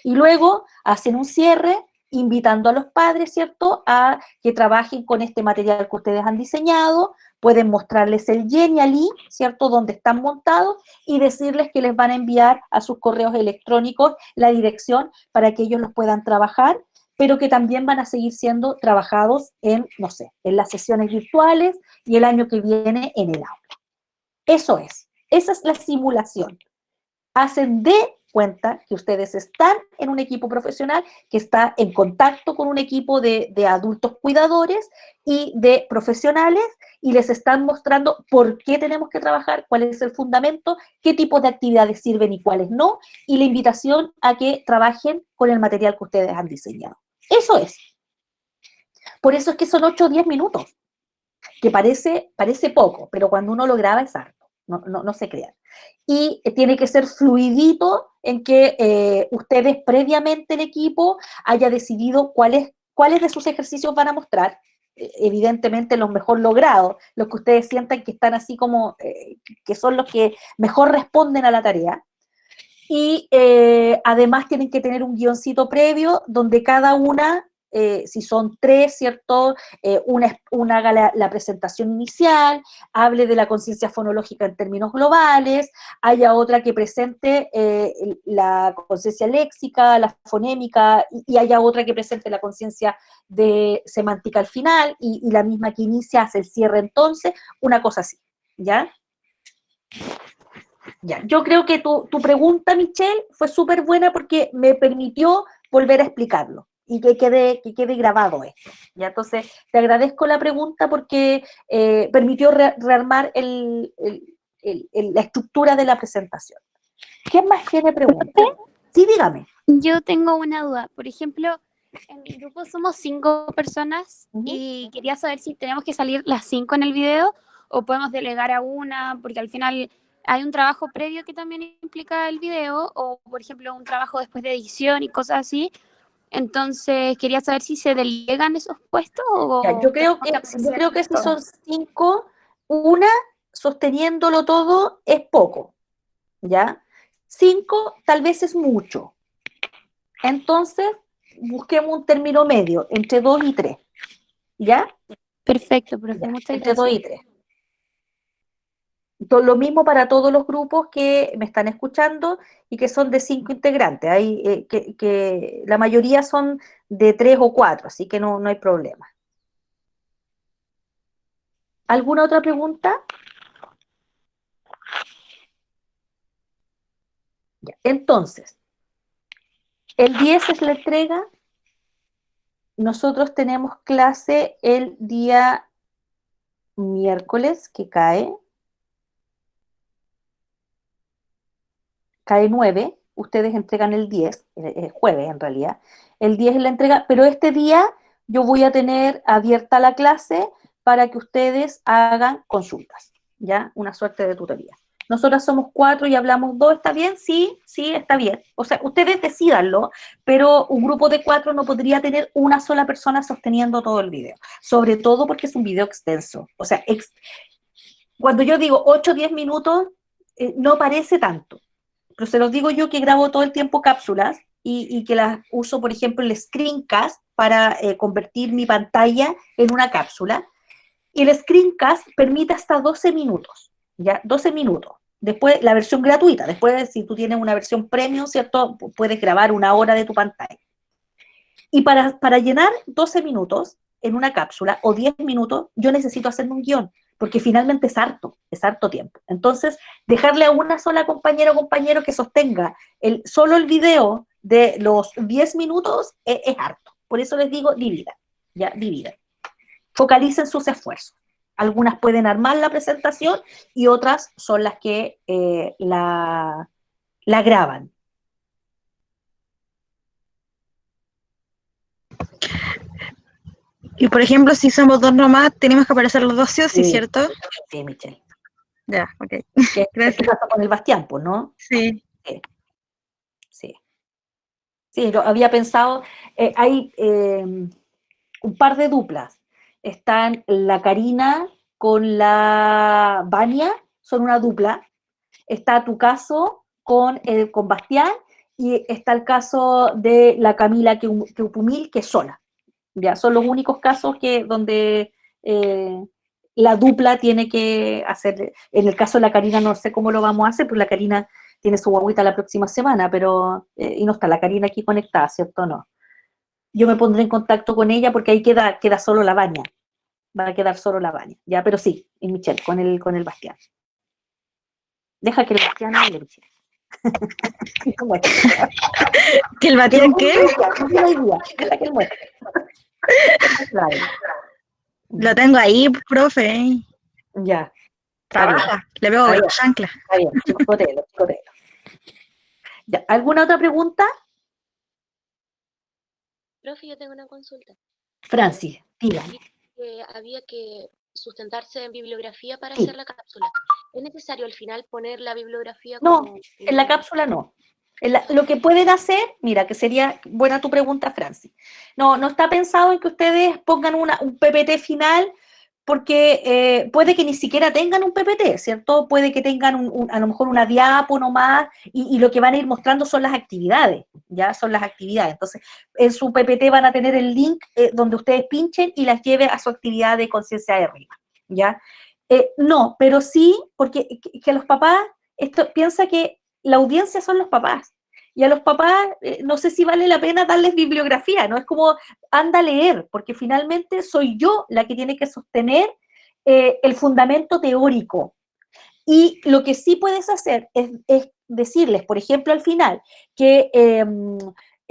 Y luego hacen un cierre invitando a los padres, ¿cierto?, a que trabajen con este material que ustedes han diseñado, pueden mostrarles el Genially, ¿cierto?, donde están montados, y decirles que les van a enviar a sus correos electrónicos la dirección para que ellos los puedan trabajar, pero que también van a seguir siendo trabajados en, no sé, en las sesiones virtuales y el año que viene en el aula. Eso es, esa es la simulación. Hacen de cuenta que ustedes están en un equipo profesional que está en contacto con un equipo de adultos cuidadores y de profesionales, y les están mostrando por qué tenemos que trabajar, cuál es el fundamento, qué tipos de actividades sirven y cuáles no, y la invitación a que trabajen con el material que ustedes han diseñado. Eso es. Por eso es que son 8 o 10 minutos, que parece poco, pero cuando uno lo graba es harto, no se crean. Y tiene que ser fluidito en que ustedes previamente el equipo haya decidido cuáles de sus ejercicios van a mostrar, evidentemente los mejor logrados, los que ustedes sientan que están así como, que son los que mejor responden a la tarea. Y además tienen que tener un guioncito previo donde cada una, si son 3, ¿cierto? Una haga la presentación inicial, hable de la conciencia fonológica en términos globales, haya otra que presente la conciencia léxica, la fonémica, y haya otra que presente la conciencia de semántica al final, y la misma que inicia hace el cierre entonces, una cosa así, ¿ya? Ya, yo creo que tu pregunta, Michelle, fue súper buena porque me permitió volver a explicarlo y que quede grabado esto. ¿Ya? Entonces, te agradezco la pregunta porque permitió rearmar la estructura de la presentación. ¿Quién más tiene preguntas? Sí, dígame. Yo tengo una duda. Por ejemplo, en mi grupo somos 5 personas y quería saber si tenemos que salir las 5 en el video o podemos delegar a una, porque al final hay un trabajo previo que también implica el video, o por ejemplo un trabajo después de edición y cosas así. Entonces quería saber si se delegan esos puestos o Ya, yo creo que si son 5, una sosteniéndolo todo es poco, ¿ya? 5 tal vez es mucho. Entonces, busquemos un término medio, entre 2 y 3, ¿ya? Perfecto, profe, Ya, muchas entre gracias. 2 y 3. Lo mismo para todos los grupos que me están escuchando y que son de 5 integrantes. Hay, que la mayoría son de 3 o 4, así que no hay problema. ¿Alguna otra pregunta? Ya. Entonces, el 10 es la entrega. Nosotros tenemos clase el día miércoles, que cae 9, ustedes entregan el 10, jueves en realidad, el 10 es la entrega, pero este día yo voy a tener abierta la clase para que ustedes hagan consultas, ¿ya? Una suerte de tutoría. Nosotras somos 4 y hablamos 2, ¿está bien? Sí, está bien. O sea, ustedes decídanlo, pero un grupo de 4 no podría tener una sola persona sosteniendo todo el video, sobre todo porque es un video extenso. O sea, cuando yo digo 8 o 10 minutos, no parece tanto, pero se los digo yo que grabo todo el tiempo cápsulas y que las uso, por ejemplo, el screencast para convertir mi pantalla en una cápsula. Y el screencast permite hasta 12 minutos, ¿ya? 12 minutos. Después, la versión gratuita. Después, si tú tienes una versión premium, ¿cierto? Puedes grabar 1 hora de tu pantalla. Y para llenar 12 minutos en una cápsula o 10 minutos, yo necesito hacerme un guión, porque finalmente es harto tiempo. Entonces, dejarle a una sola compañera o compañero que sostenga solo el video de los 10 minutos es harto. Por eso les digo, dividan, ¿ya? Dividan. Focalicen sus esfuerzos. Algunas pueden armar la presentación y otras son las que la graban. Y por ejemplo, si somos 2 nomás, tenemos que aparecer los 2 sí o sí, ¿cierto? Sí, Michelle. Ya, ok. ¿Qué pasa con el Bastián, pues, no? Sí. Sí. Sí, lo había pensado, hay un par de duplas. Están la Karina con la Vania, son una dupla. Está tu caso con Bastián y está el caso de la Camila Keupumil, que es sola. Ya, son los únicos casos donde la dupla tiene que hacer. En el caso de la Karina no sé cómo lo vamos a hacer, porque la Karina tiene su guaguita la próxima semana, pero y no está la Karina aquí conectada, ¿cierto? No. Yo me pondré en contacto con ella porque ahí queda solo la baña. Va a quedar solo la baña. Ya, pero sí, y Michelle, con el Bastián. Deja que el Bastián hable, Michelle. ¿Que el Bastián qué? Deja que él muestre. Lo tengo ahí, profe. Ya. Trabaja, le veo Está chancla. bien, chicotelo. Ya, ¿alguna otra pregunta? Profe, yo tengo una consulta. Francis, dígame. Había que sustentarse en bibliografía para Sí. hacer la cápsula. ¿Es necesario al final poner la bibliografía No, como...? en la cápsula no. Lo que pueden hacer, mira, que sería buena tu pregunta, Francis. No está pensado en que ustedes pongan un PPT final, porque puede que ni siquiera tengan un PPT, ¿cierto? Puede que tengan a lo mejor una diapo nomás, y lo que van a ir mostrando son las actividades, ¿ya? Son las actividades. Entonces, en su PPT van a tener el link donde ustedes pinchen y las lleve a su actividad de conciencia de arriba, ¿ya? No, pero sí, porque que los papás, piensa que la audiencia son los papás, y a los papás no sé si vale la pena darles bibliografía, ¿no? Es como, anda a leer, porque finalmente soy yo la que tiene que sostener el fundamento teórico. Y lo que sí puedes hacer es decirles, por ejemplo, al final, que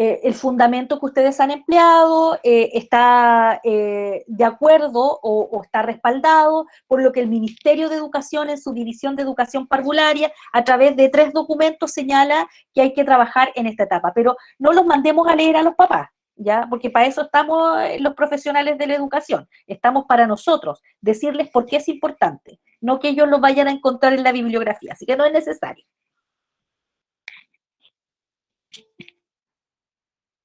el fundamento que ustedes han empleado está de acuerdo o está respaldado por lo que el Ministerio de Educación en su División de Educación Parvularia a través de 3 documentos señala que hay que trabajar en esta etapa, pero no los mandemos a leer a los papás, ¿ya? Porque para eso estamos los profesionales de la educación, estamos para nosotros, decirles por qué es importante, no que ellos lo vayan a encontrar en la bibliografía, así que no es necesario.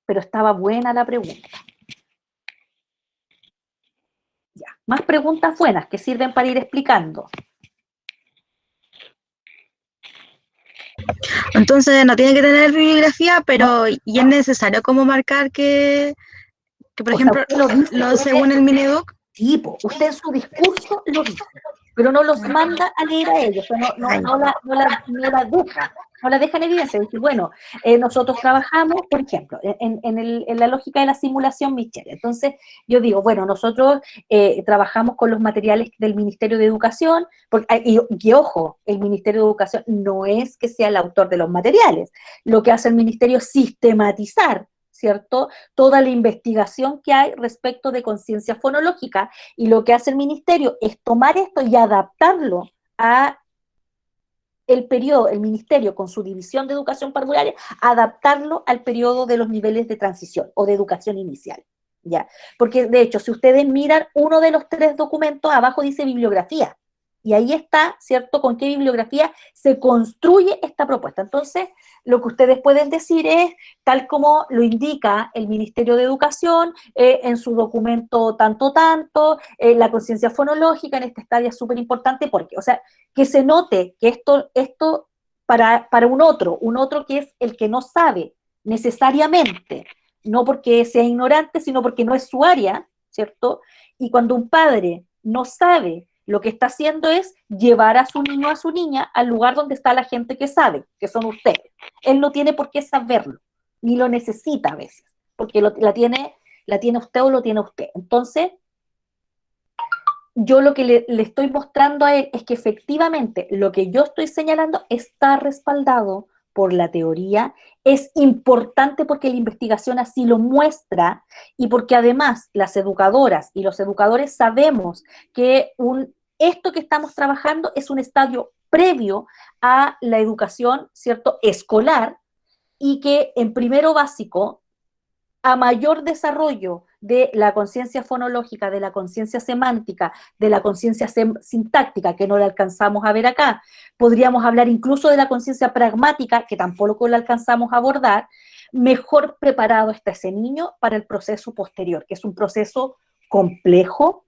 Pero estaba buena la pregunta. Ya, más preguntas buenas que sirven para ir explicando. Entonces no tiene que tener bibliografía, pero y es necesario como marcar que por ejemplo, según el Mineduc. Sí, usted en su discurso lo dice, pero no los manda a leer a ellos, o sea, no la deja en evidencia. Dice, bueno, nosotros trabajamos, por ejemplo, en la lógica de la simulación Michelle. Entonces, yo digo, bueno, nosotros trabajamos con los materiales del Ministerio de Educación, y ojo, el Ministerio de Educación no es que sea el autor de los materiales, lo que hace el Ministerio es sistematizar, ¿cierto? Toda la investigación que hay respecto de conciencia fonológica, y lo que hace el ministerio es tomar esto y adaptarlo a el periodo, el ministerio con su división de educación parvularia, adaptarlo al periodo de los niveles de transición o de educación inicial, ¿ya? Porque de hecho, si ustedes miran uno de los 3 documentos, abajo dice bibliografía, y ahí está, ¿cierto?, con qué bibliografía se construye esta propuesta. Entonces, lo que ustedes pueden decir es, tal como lo indica el Ministerio de Educación, en su documento tanto, la conciencia fonológica en esta estadio es súper importante, porque, o sea, que se note que esto para un otro que es el que no sabe necesariamente, no porque sea ignorante, sino porque no es su área, ¿cierto? Y cuando un padre no sabe, lo que está haciendo es llevar a su niño o a su niña al lugar donde está la gente que sabe, que son ustedes. Él no tiene por qué saberlo, ni lo necesita a veces, porque la tiene usted o lo tiene usted. Entonces, yo lo que le estoy mostrando a él es que efectivamente lo que yo estoy señalando está respaldado por la teoría, es importante porque la investigación así lo muestra, y porque además las educadoras y los educadores sabemos que esto que estamos trabajando es un estadio previo a la educación, ¿cierto?, escolar, y que en primero básico, a mayor desarrollo de la conciencia fonológica, de la conciencia semántica, de la conciencia sintáctica, que no la alcanzamos a ver acá, podríamos hablar incluso de la conciencia pragmática, que tampoco la alcanzamos a abordar, mejor preparado está ese niño para el proceso posterior, que es un proceso complejo,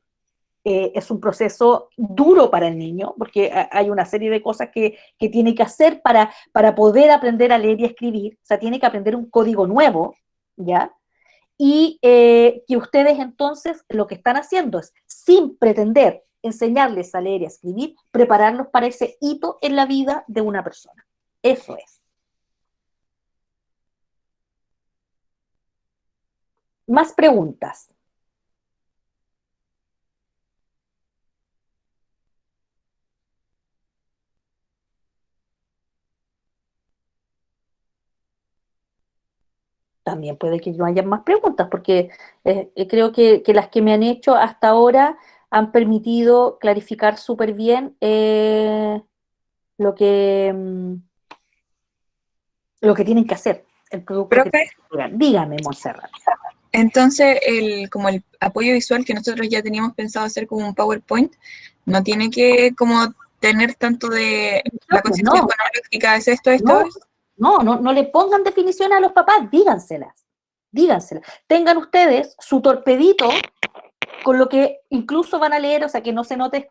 es un proceso duro para el niño, porque hay una serie de cosas que tiene que hacer para poder aprender a leer y escribir, o sea, tiene que aprender un código nuevo, ¿ya? Y que ustedes entonces lo que están haciendo es, sin pretender enseñarles a leer y a escribir, prepararlos para ese hito en la vida de una persona. Eso es. Más preguntas. También puede que no haya más preguntas, porque creo que las que me han hecho hasta ahora han permitido clarificar súper bien lo que, lo que tienen que hacer, el producto que Profe, tienen que entregar. Dígame, Montserrat. entonces como el apoyo visual que nosotros ya teníamos pensado hacer como un PowerPoint, no tiene que como tener tanto de la conciencia No, fonológica, es esto, no, es. no le pongan definiciones a los papás, díganselas. Tengan ustedes su torpedito con lo que incluso van a leer, o sea, que no se note,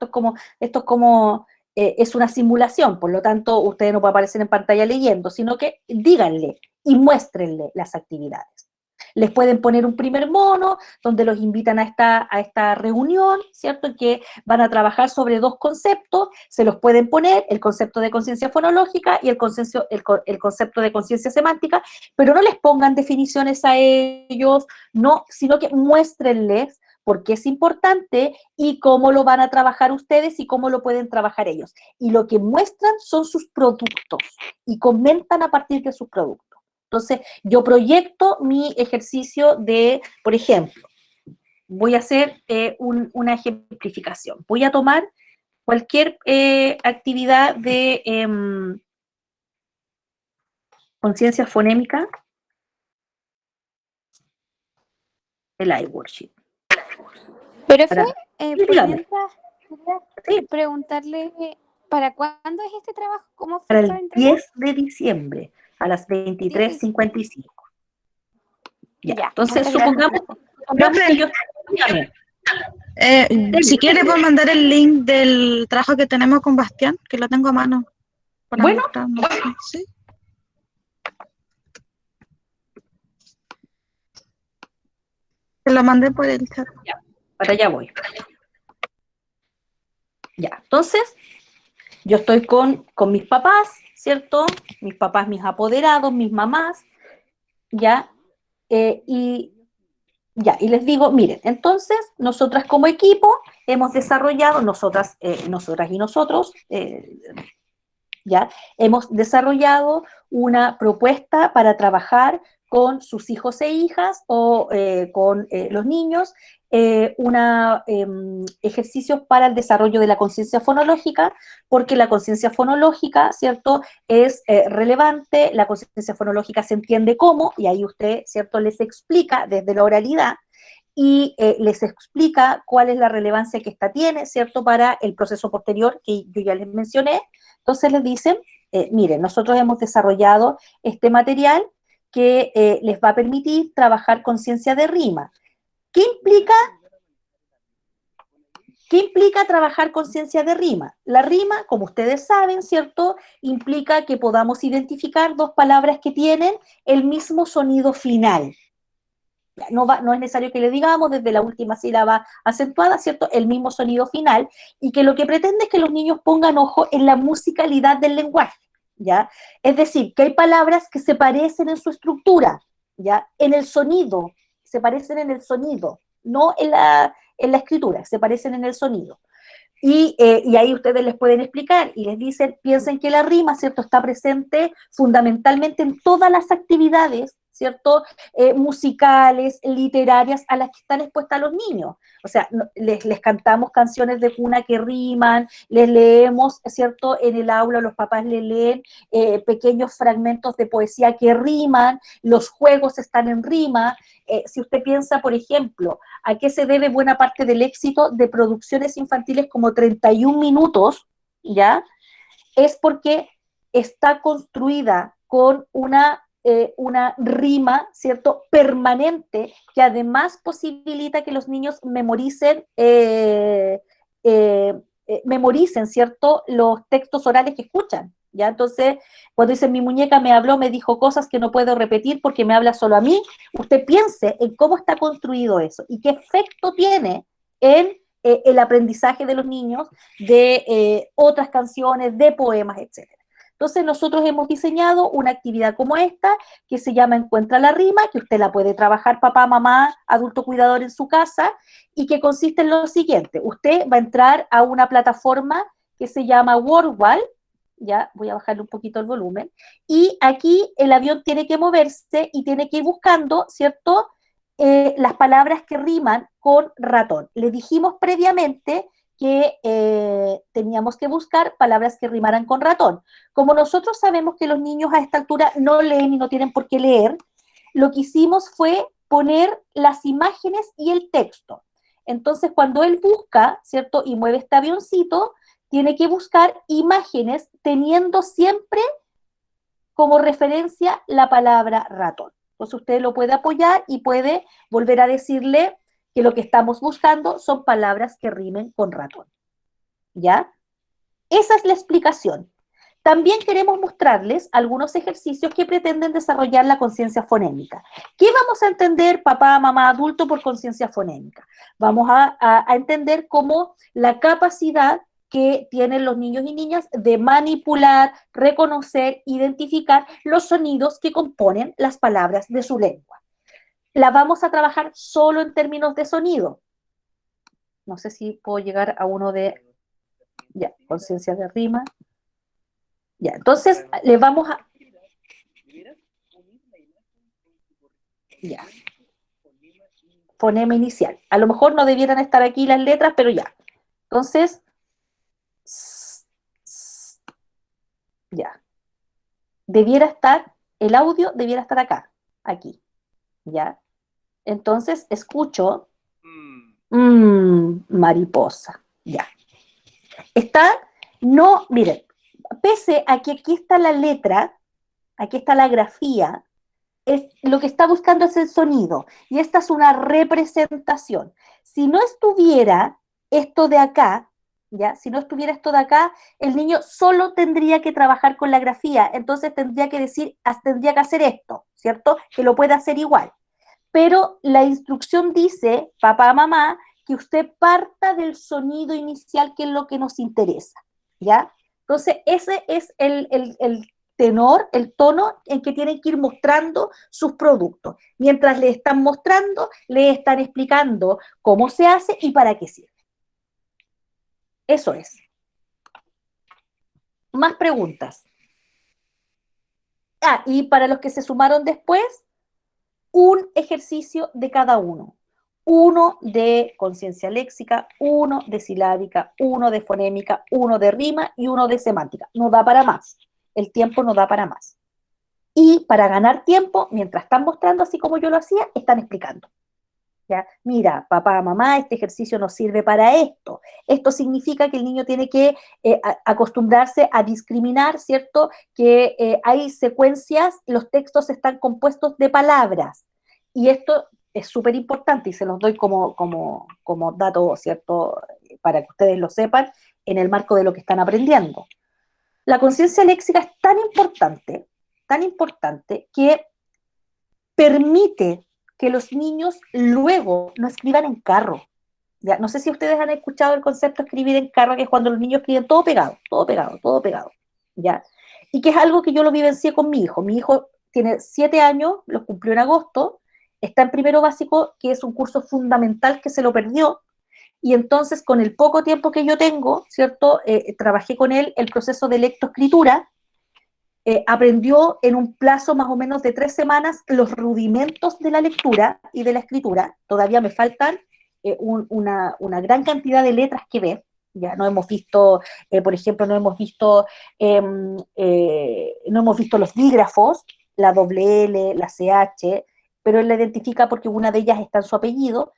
es una simulación, por lo tanto, ustedes no pueden aparecer en pantalla leyendo, sino que díganle y muéstrenle las actividades. Les pueden poner un primer mono, donde los invitan a esta reunión, ¿cierto? En que van a trabajar sobre dos conceptos, se los pueden poner, el concepto de conciencia fonológica y el concepto de conciencia semántica, pero no les pongan definiciones a ellos, no, sino que muéstrenles por qué es importante y cómo lo van a trabajar ustedes y cómo lo pueden trabajar ellos. Y lo que muestran son sus productos y comentan a partir de sus productos. Entonces, yo proyecto mi ejercicio de, por ejemplo, voy a hacer una ejemplificación. Voy a tomar cualquier actividad de conciencia fonémica, el iWorksheet. Pero Para, por dígame, mientras, quería sí, preguntarle, ¿para cuándo es este trabajo? ¿Cómo para fecha de el entrega? 10 de diciembre a las 23:55. Ya, Ya, entonces muchas gracias. supongamos que yo... Dígame, Si quiere, puedo mandar el link del trabajo que tenemos con Bastián, que lo tengo a mano para bueno, mostrarnos. ¿Sí? Te lo mandé por el chat. para allá voy. Ya, entonces, yo estoy con mis papás, ¿cierto? Mis papás, mis apoderados, mis mamás, ¿ya? Y y les digo, miren, entonces, nosotras como equipo hemos desarrollado, nosotras y nosotros, ¿ya? Hemos desarrollado una propuesta para trabajar con sus hijos e hijas o con los niños, ejercicios para el desarrollo de la conciencia fonológica, porque la conciencia fonológica, ¿cierto?, es relevante, la conciencia fonológica se entiende cómo, y ahí usted, ¿cierto?, les explica desde la oralidad, y les explica cuál es la relevancia que esta tiene, ¿cierto?, para el proceso posterior que yo ya les mencioné. Entonces les dicen, miren, nosotros hemos desarrollado este material que les va a permitir trabajar conciencia de rima. ¿Qué implica trabajar conciencia de rima? La rima, como ustedes saben, ¿cierto?, implica que podamos identificar dos palabras que tienen el mismo sonido final. No es necesario que le digamos desde la última sílaba acentuada, ¿cierto?, el mismo sonido final, y que lo que pretende es que los niños pongan ojo en la musicalidad del lenguaje, ¿ya? Es decir, que hay palabras que se parecen en su estructura, ¿ya? En el sonido, se parecen en el sonido, no en la escritura, se parecen en el sonido. Y ahí ustedes les pueden explicar y les dicen, piensen que la rima, ¿cierto?, está presente fundamentalmente en todas las actividades, ¿cierto?, musicales, literarias, a las que están expuestas los niños. O sea, les cantamos canciones de cuna que riman, les leemos, ¿cierto?, en el aula los papás les leen pequeños fragmentos de poesía que riman, los juegos están en rima. Si usted piensa, por ejemplo, ¿a qué se debe buena parte del éxito de producciones infantiles como 31 minutos? ¿Ya? Es porque está construida con una una rima, ¿cierto?, permanente, que además posibilita que los niños memoricen, ¿cierto?, los textos orales que escuchan, ¿ya? Entonces, cuando dicen mi muñeca me habló, me dijo cosas que no puedo repetir porque me habla solo a mí, usted piense en cómo está construido eso y qué efecto tiene en el aprendizaje de los niños de otras canciones, de poemas, etc. Entonces nosotros hemos diseñado una actividad como esta que se llama Encuentra la Rima, que usted la puede trabajar papá, mamá, adulto cuidador en su casa, y que consiste en lo siguiente. Usted va a entrar a una plataforma que se llama WordWall, ya voy a bajarle un poquito el volumen, y aquí el avión tiene que moverse y tiene que ir buscando, ¿cierto?, las palabras que riman con ratón. Le dijimos previamente que teníamos que buscar palabras que rimaran con ratón. Como nosotros sabemos que los niños a esta altura no leen y no tienen por qué leer, lo que hicimos fue poner las imágenes y el texto. Entonces, cuando él busca, ¿cierto?, y mueve este avioncito, tiene que buscar imágenes teniendo siempre como referencia la palabra ratón. Entonces, usted lo puede apoyar y puede volver a decirle que lo que estamos buscando son palabras que rimen con ratón. ¿Ya? Esa es la explicación. También queremos mostrarles algunos ejercicios que pretenden desarrollar la conciencia fonémica. ¿Qué vamos a entender, papá, mamá, adulto, por conciencia fonémica? Vamos a entender cómo la capacidad que tienen los niños y niñas de manipular, reconocer, identificar los sonidos que componen las palabras de su lengua. La vamos a trabajar solo en términos de sonido. No sé si puedo llegar a uno de... Ya, conciencia de rima. Ya, entonces le vamos a... Ya. Fonema inicial. A lo mejor no debieran estar aquí las letras, pero ya. Entonces... Ya. Debiera estar, el audio debiera estar acá, aquí. ¿Ya? Entonces escucho... mariposa. Ya. Está, no, miren, pese a que aquí está la letra, aquí está la grafía, lo que está buscando es el sonido, y esta es una representación. Si no estuviera esto de acá, ¿ya? Si no estuviera esto de acá, el niño solo tendría que trabajar con la grafía, entonces tendría que decir, tendría que hacer esto, ¿cierto? Que lo puede hacer igual. Pero la instrucción dice, papá, mamá, que usted parta del sonido inicial, que es lo que nos interesa, ¿ya? Entonces, ese es el tenor, el tono en que tienen que ir mostrando sus productos. Mientras le están mostrando, le están explicando cómo se hace y para qué sirve. Eso es. Más preguntas. Y para los que se sumaron después, un ejercicio de cada uno. Uno de conciencia léxica, uno de silábica, uno de fonémica, uno de rima y uno de semántica. No da para más. El tiempo no da para más. Y para ganar tiempo, mientras están mostrando así como yo lo hacía, están explicando. ¿Ya? Mira, papá, mamá, este ejercicio nos sirve para esto. Esto significa que el niño tiene que acostumbrarse a discriminar, ¿cierto? Que hay secuencias, los textos están compuestos de palabras. Y esto es súper importante y se los doy como dato, ¿cierto? Para que ustedes lo sepan en el marco de lo que están aprendiendo. La conciencia léxica es tan importante que permite que los niños luego no escriban en carro. ¿Ya? No sé si ustedes han escuchado el concepto de escribir en carro, que es cuando los niños escriben todo pegado, todo pegado, todo pegado. ¿Ya? Y que es algo que yo lo vivencié con mi hijo. Mi hijo tiene 7 años, lo cumplió en agosto, está en primero básico, que es un curso fundamental que se lo perdió, y entonces con el poco tiempo que yo tengo, ¿cierto? Trabajé con él el proceso de lectoescritura. Aprendió en un plazo más o menos de 3 semanas los rudimentos de la lectura y de la escritura. Todavía me faltan una gran cantidad de letras que ver. Ya no hemos visto, por ejemplo, no hemos visto los dígrafos, la doble L, la CH, pero él la identifica porque una de ellas está en su apellido.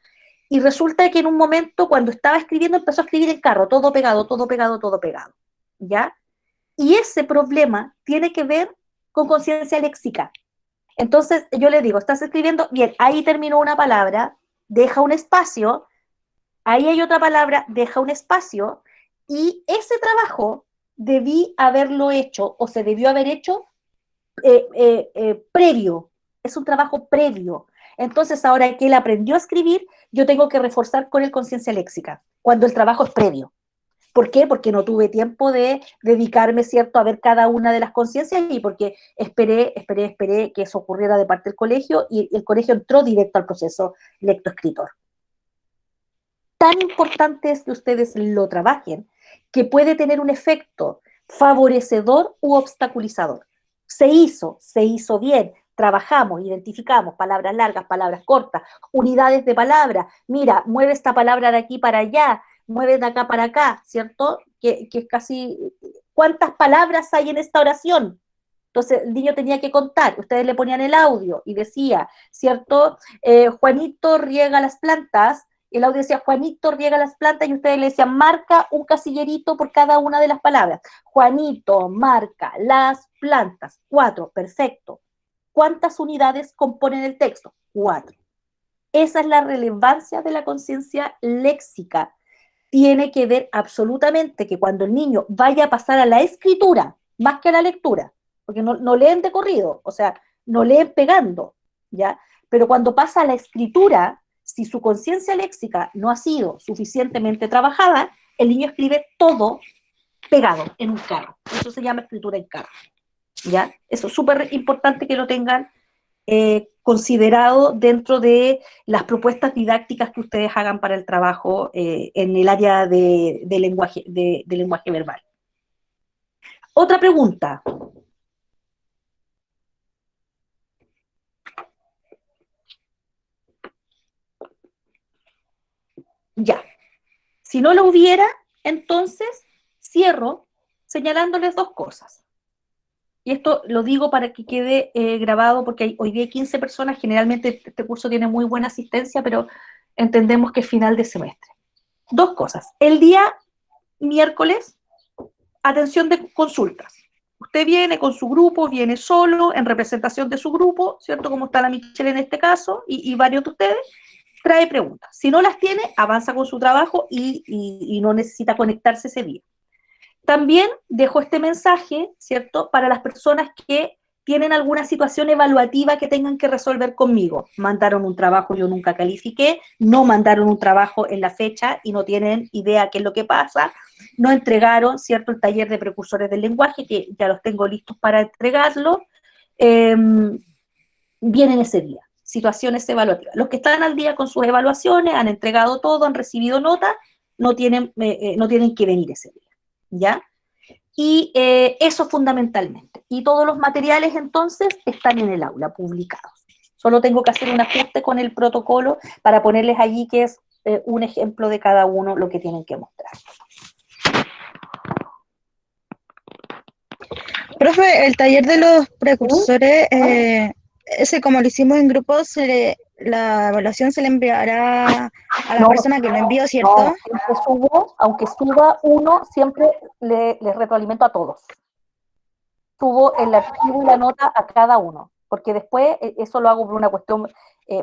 Y resulta que en un momento, cuando estaba escribiendo, empezó a escribir en carro, todo pegado, todo pegado, todo pegado. ¿Ya? Y ese problema tiene que ver con conciencia léxica. Entonces yo le digo, estás escribiendo, bien, ahí terminó una palabra, deja un espacio, ahí hay otra palabra, deja un espacio, y ese trabajo debí haberlo hecho o se debió haber hecho previo, es un trabajo previo. Entonces ahora que él aprendió a escribir, yo tengo que reforzar con él conciencia léxica, cuando el trabajo es previo. ¿Por qué? Porque no tuve tiempo de dedicarme, ¿cierto?, a ver cada una de las conciencias y porque esperé que eso ocurriera de parte del colegio y el colegio entró directo al proceso lectoescritor. Tan importante es que ustedes lo trabajen que puede tener un efecto favorecedor u obstaculizador. Se hizo bien, trabajamos, identificamos palabras largas, palabras cortas, unidades de palabra, mira, mueve esta palabra de aquí para allá, mueve de acá para acá, ¿cierto? Que es casi, ¿cuántas palabras hay en esta oración? Entonces el niño tenía que contar, ustedes le ponían el audio y decía, ¿cierto? Juanito riega las plantas, el audio decía, Juanito riega las plantas, y ustedes le decían, marca un casillerito por cada una de las palabras. Juanito marca las plantas. 4, perfecto. ¿Cuántas unidades componen el texto? 4. Esa es la relevancia de la conciencia léxica. Tiene que ver absolutamente que cuando el niño vaya a pasar a la escritura, más que a la lectura, porque no leen de corrido, o sea, no leen pegando, ¿ya? Pero cuando pasa a la escritura, si su conciencia léxica no ha sido suficientemente trabajada, el niño escribe todo pegado en un carro. Eso se llama escritura en carro, ¿ya? Eso es súper importante que lo tengan considerado dentro de las propuestas didácticas que ustedes hagan para el trabajo en el área de lenguaje verbal. Otra pregunta. Ya. Si no lo hubiera, entonces cierro señalándoles 2 cosas. Y esto lo digo para que quede grabado, porque hoy día hay 15 personas, generalmente este curso tiene muy buena asistencia, pero entendemos que es final de semestre. 2 cosas. El día miércoles, atención de consultas. Usted viene con su grupo, viene solo, en representación de su grupo, ¿cierto? Como está la Michelle en este caso, y varios de ustedes, trae preguntas. Si no las tiene, avanza con su trabajo y no necesita conectarse ese día. También dejo este mensaje, ¿cierto?, para las personas que tienen alguna situación evaluativa que tengan que resolver conmigo. Mandaron un trabajo, yo nunca califiqué, no mandaron un trabajo en la fecha y no tienen idea qué es lo que pasa, no entregaron, ¿cierto?, el taller de precursores del lenguaje, que ya los tengo listos para entregarlo, vienen ese día. Situaciones evaluativas. Los que están al día con sus evaluaciones, han entregado todo, han recibido nota, no tienen que venir ese día, ¿ya? Y eso fundamentalmente. Y todos los materiales, entonces, están en el aula, publicados. Solo tengo que hacer un ajuste con el protocolo para ponerles allí que es un ejemplo de cada uno lo que tienen que mostrar. Profe, el taller de los precursores, ese como lo hicimos en grupo, la evaluación se le enviará a la persona que lo envió, ¿cierto? No, aunque suba uno, siempre les retroalimento a todos. Subo el archivo y la nota a cada uno, porque después eso lo hago por una cuestión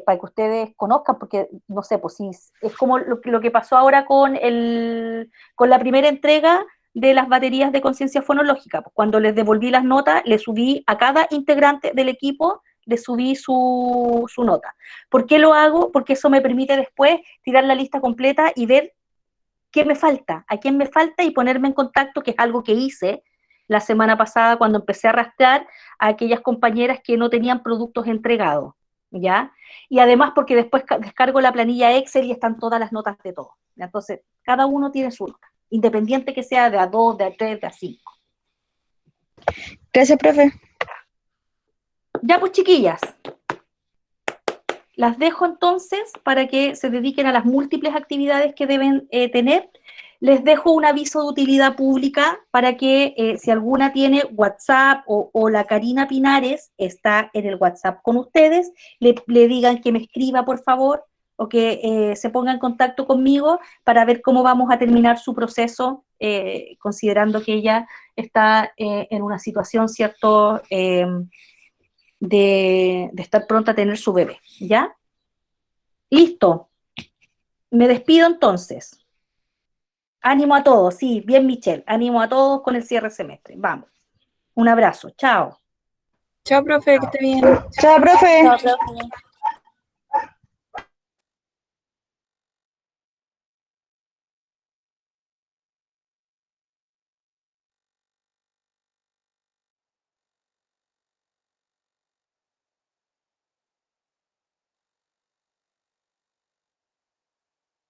para que ustedes conozcan, porque no sé, pues si es como lo que pasó ahora con la primera entrega de las baterías de conciencia fonológica. Pues cuando les devolví las notas, le subí a cada integrante del equipo, le subí su nota. ¿Por qué lo hago? Porque eso me permite después tirar la lista completa y ver qué me falta, a quién me falta y ponerme en contacto, que es algo que hice la semana pasada cuando empecé a rastrear a aquellas compañeras que no tenían productos entregados, ¿ya? Y además porque después descargo la planilla Excel y están todas las notas de todos. Entonces, cada uno tiene su nota, independiente que sea de A2, de A3, de A5. Gracias, profe. Ya pues, chiquillas, las dejo entonces para que se dediquen a las múltiples actividades que deben tener. Les dejo un aviso de utilidad pública para que si alguna tiene WhatsApp o la Karina Pinares está en el WhatsApp con ustedes, le digan que me escriba, por favor, o que se ponga en contacto conmigo para ver cómo vamos a terminar su proceso, considerando que ella está en una situación, ¿cierto?, de estar pronta a tener su bebé, ¿ya? Listo. Me despido entonces. Ánimo a todos, sí, bien Michelle, ánimo a todos con el cierre de semestre. Vamos. Un abrazo, chao. Chao, profe, que esté bien. Chao, profe. Chao, profe.